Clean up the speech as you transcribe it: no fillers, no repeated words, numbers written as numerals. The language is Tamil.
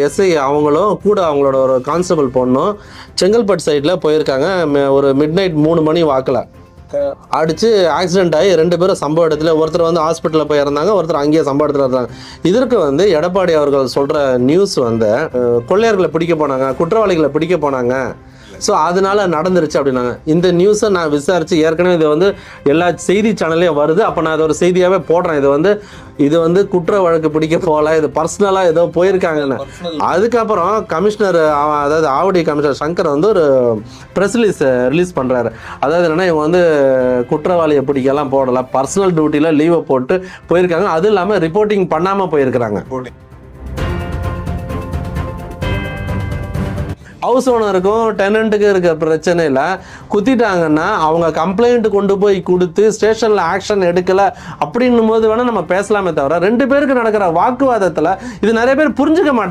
எஸ்ஐ அவங்களும் கூட அவங்களோட ஒரு கான்ஸ்டபிள் பொண்ணும் செங்கல்பட்டு சைடில் போயிருக்காங்க. ஒரு மிட் நைட் 3 மணி வாக்கில் அடித்து ஆக்சிடென்ட் ஆகி 2 பேரும் சம்பவ இடத்துல, ஒருத்தர் வந்து ஹாஸ்பிட்டலில் போய் இறந்தாங்க, ஒருத்தர் அங்கேயே சம்பவ இடத்துல இருந்தாங்க. இதற்கு வந்து எடப்பாடி அவர்கள் சொல்கிற நியூஸ் வந்து கொள்ளையர்களை பிடிக்க போனாங்க, குற்றவாளிகளை பிடிக்க போனாங்க, ஸோ அதனால நடந்துருச்சு அப்படின்னாங்க. இந்த நியூஸை நான் விசாரித்து ஏற்கனவே இது வந்து எல்லா செய்தி சேனல்லையும் வருது. அப்போ நான் அதை ஒரு செய்தியாகவே போடுறேன். இது வந்து குற்ற வழக்கு பிடிக்க போகல, இது பர்சனலாக ஏதோ போயிருக்காங்கன்னு. அதுக்கப்புறம் கமிஷனர், அதாவது ஆவடி கமிஷனர் சங்கர் வந்து ஒரு ப்ரெஸ் ரிலீஸ் பண்ணுறாரு. அதாவது என்னென்னா, இவங்க வந்து குற்றவாளியை பிடிக்கலாம் போடலை, பர்சனல் டியூட்டியில் லீவை போட்டு போயிருக்காங்க. அதுவும் இல்லாமல் ரிப்போர்ட்டிங் பண்ணாமல் போயிருக்கிறாங்க. ஹவுஸ் ஓனருக்கும் டெனண்ட்டுக்கும் இருக்க பிரச்சனையில் குத்திட்டாங்கன்னா அவங்க கம்ப்ளைண்ட் கொண்டு போய் கொடுத்து ஸ்டேஷனில் ஆக்ஷன் எடுக்கலை அப்படின்னும் போது வேணால் நம்ம பேசலாமே தவிர 2 பேருக்கு நடக்கிற வாக்குவாதத்தில் இது நிறைய பேர் புரிஞ்சுக்க மாட்டேங்க.